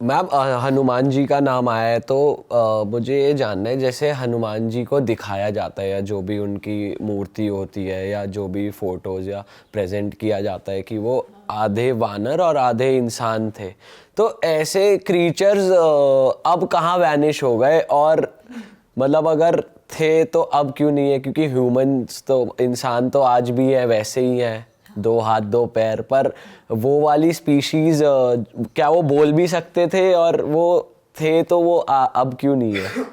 Ma'am Hanuman ji का नाम आया है तो मुझे ये जानना है, जैसे हनुमान जी को दिखाया जाता है या जो भी उनकी मूर्ति होती है या जो भी फोटोज या प्रेजेंट किया जाता है कि वो आधे वानर और आधे इंसान थे, तो ऐसे क्रीचर्स अब कहाँ वैनिश हो गए? और मतलब अगर थे तो अब क्यों नहीं है? क्योंकि ह्यूमंस तो, इंसान तो आज भी है, वैसे ही है, 2 हाथ 2 पैर, पर वो वाली स्पीशीज क्या वो बोल भी सकते थे? और वो थे तो वो अब क्यों नहीं है?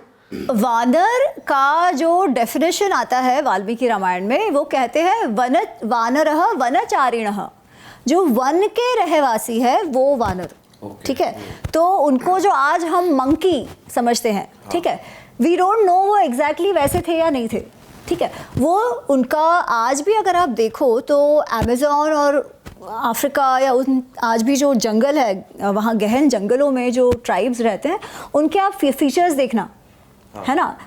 वानर का जो डेफिनेशन आता है वाल्मीकि रामायण में, वो कहते हैं वानरः वनचारिणः, जो वन के रहवासी है वो वानर। ठीक है, तो उनको जो आज हम मंकी समझते हैं, ठीक है, वी डोंट नो वो एग्जैक्टली वैसे थे या नहीं थे। ठीक है, वो उनका आज भी अगर आप देखो तो अमेज़न और अफ्रीका या उन आज भी जो जंगल है, वहाँ गहन जंगलों में जो ट्राइब्स रहते हैं, उनके आप फीचर्स देखना, है ना,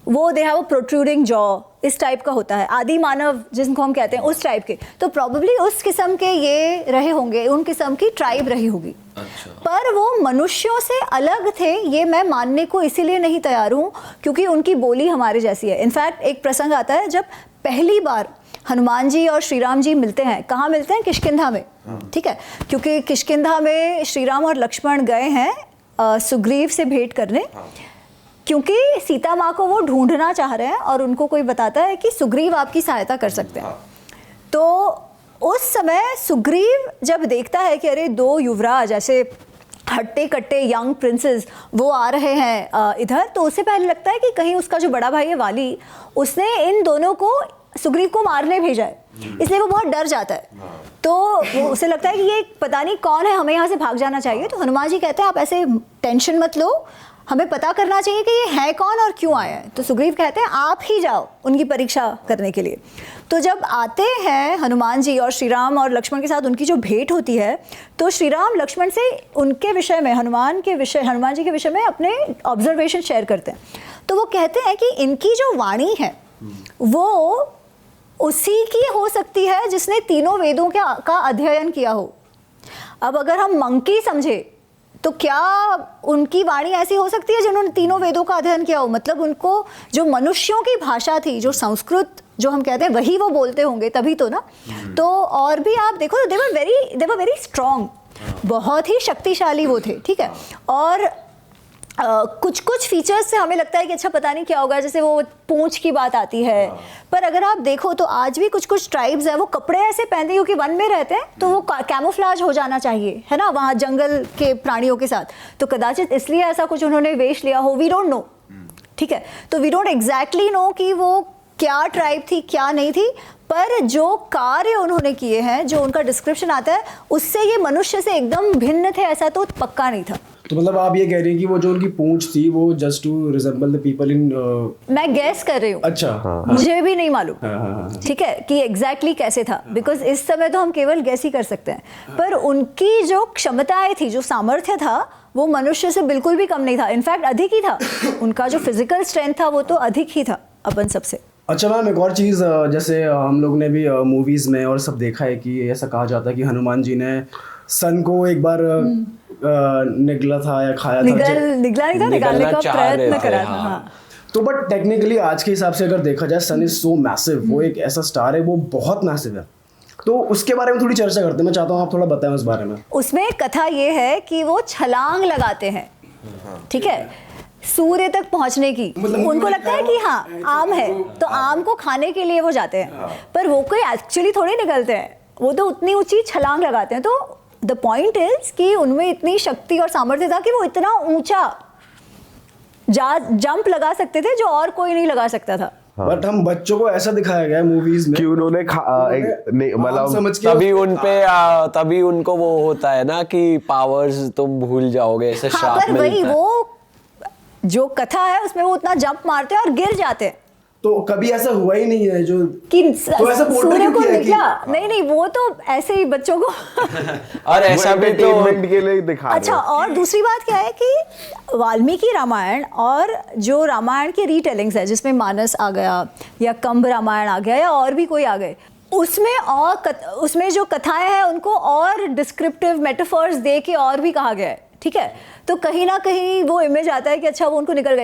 वो they have a protruding jaw, इस टाइप का होता है, आदि मानव जिनको हम कहते हैं उस टाइप के, तो प्रॉब्ली उस किस्म के ये रहे होंगे, उन किस्म की ट्राइब रही होगी। अच्छा। पर वो मनुष्यों से अलग थे ये मैं मानने को इसीलिए नहीं तैयार हूँ क्योंकि उनकी बोली हमारे जैसी है। इनफैक्ट एक प्रसंग आता है जब पहली बार हनुमान जी और श्री राम जी मिलते हैं, कहाँ मिलते हैं? किष्किंधा में। ठीक है, क्योंकि किष्किंधा में श्री राम और लक्ष्मण गए हैं सुग्रीव से भेंट करने, क्योंकि सीता माँ को वो ढूंढना चाह रहे हैं और उनको कोई बताता है कि सुग्रीव आपकी सहायता कर सकते हैं। तो उस समय सुग्रीव जब देखता है कि अरे 2 युवराज ऐसे हट्टे कट्टे यंग प्रिंसेस वो आ रहे हैं इधर, तो उससे पहले लगता है कि कहीं उसका जो बड़ा भाई है वाली, उसने इन दोनों को सुग्रीव को मारने भेजा है, इसलिए वो बहुत डर जाता है। तो वो उसे लगता है कि ये पता नहीं कौन है, हमें यहाँ से भाग जाना चाहिए। तो हनुमान जी कहते हैं आप ऐसे टेंशन मत लो, हमें पता करना चाहिए कि ये है कौन और क्यों आया है। तो सुग्रीव कहते हैं आप ही जाओ उनकी परीक्षा करने के लिए। तो जब आते हैं हनुमान जी और श्री राम और लक्ष्मण के साथ उनकी जो भेंट होती है, तो श्री राम लक्ष्मण से उनके विषय में, हनुमान जी के विषय में अपने ऑब्जर्वेशन शेयर करते हैं। तो वो कहते हैं कि इनकी जो वाणी है वो उसी की हो सकती है जिसने तीनों वेदों का अध्ययन किया हो। अब अगर हम मंकी समझे तो क्या उनकी वाणी ऐसी हो सकती है जिन्होंने तीनों वेदों का अध्ययन किया हो? मतलब उनको जो मनुष्यों की भाषा थी, जो संस्कृत जो हम कहते हैं, वही वो बोलते होंगे तभी तो ना। तो और भी आप देखो तो दे वर वेरी स्ट्रॉन्ग, बहुत ही शक्तिशाली वो थे। ठीक है, और कुछ फीचर्स से हमें लगता है कि अच्छा पता नहीं क्या होगा, जैसे वो पूंछ की बात आती है। पर अगर आप देखो तो आज भी कुछ ट्राइब्स हैं वो कपड़े ऐसे पहनते हैं क्योंकि वन में रहते हैं, तो वो कैमोफ्लाज हो जाना चाहिए, है ना, वहाँ जंगल के प्राणियों के साथ। तो कदाचित इसलिए ऐसा कुछ उन्होंने वेश लिया हो, वी डोंट नो। ठीक है, तो वी डोंट एग्जैक्टली नो कि वो क्या ट्राइब थी क्या नहीं थी, पर जो कार्य उन्होंने किए हैं, जो उनका डिस्क्रिप्शन आता है, उससे ये मनुष्य से एकदम भिन्न थे ऐसा तो पक्का नहीं था। तो मतलब आप ये कह रही हैं कि वो जो उनकी पूंछ थी वो just to resemble the people in मैं गैस कर रही हूँ। अच्छा, मुझे भी नहीं मालूम, ठीक है, कि एग्जैक्टली कैसे था, बिकॉज इस समय तो हम केवल गैस ही कर सकते हैं। पर उनकी जो क्षमताएं थी, जो सामर्थ्य था, वो मनुष्य से बिल्कुल भी कम नहीं था, इनफैक्ट अधिक ही था। उनका जो फिजिकल स्ट्रेंथ था वो तो अधिक ही था अपन सबसे। अच्छा मैम, एक और चीज़, जैसे हम लोग ने भी मूवीज़ में और सब देखा है कि ऐसा कहा जाता है कि हनुमान जी ने सन को एक बार निगला था या खाया था, निगला नहीं था, निकालने का प्रयत्न करा था। हाँ। तो बट टेक्निकली आज के हिसाब से अगर देखा जाए, सन इज सो मैसिव, वो एक ऐसा स्टार है, वो बहुत मैसिव है। तो उसके बारे में थोड़ी चर्चा करते हैं, मैं चाहता हूँ आप थोड़ा बताएं उस बारे में। उसमें कथा ये है कि वो छलांग लगाते हैं, ठीक है, सूर्य तक पहुंचने की। मतलब उनको लगता है कि हाँ आम है, तो आम को खाने के लिए वो जाते हैं, पर वो कोई एक्चुअली थोड़ी निकलते हैं, वो तो उतनी ऊंची छलांग लगाते हैं। तो द पॉइंट इज कि उनमें इतनी शक्ति और सामर्थ्य था कि वो इतना ऊंचा जंप लगा सकते थे जो और कोई नहीं लगा सकता था। बट हम बच्चों को ऐसा दिखाया गया है मूवीज में कि उन्होंने मतलब तभी उनको वो होता है ना कि पावर्स तुम भूल जाओगे, ऐसे श्राप पर वही वो जो कथा है उसमें वो उतना जंप मारते हैं और गिर जाते हैं। तो कभी ऐसा हुआ ही नहीं है जो कि तो ऐसा सूर्य को निकला नहीं, वो तो ऐसे ही बच्चों को और ऐसा भी तो के लिए दिखा। अच्छा, और दूसरी बात क्या है कि वाल्मीकि रामायण और जो रामायण की रीटेलिंग्स है, जिसमें मानस आ गया या कंब रामायण आ गया या और भी कोई आ गए, उसमें जो कथाएं हैं उनको और डिस्क्रिप्टिव मेटाफर्स दे के और भी कहा गया है, ठीक है, तो कहीं ना कहीं वो इमेज आता है कि अच्छा वो उनको निकल गए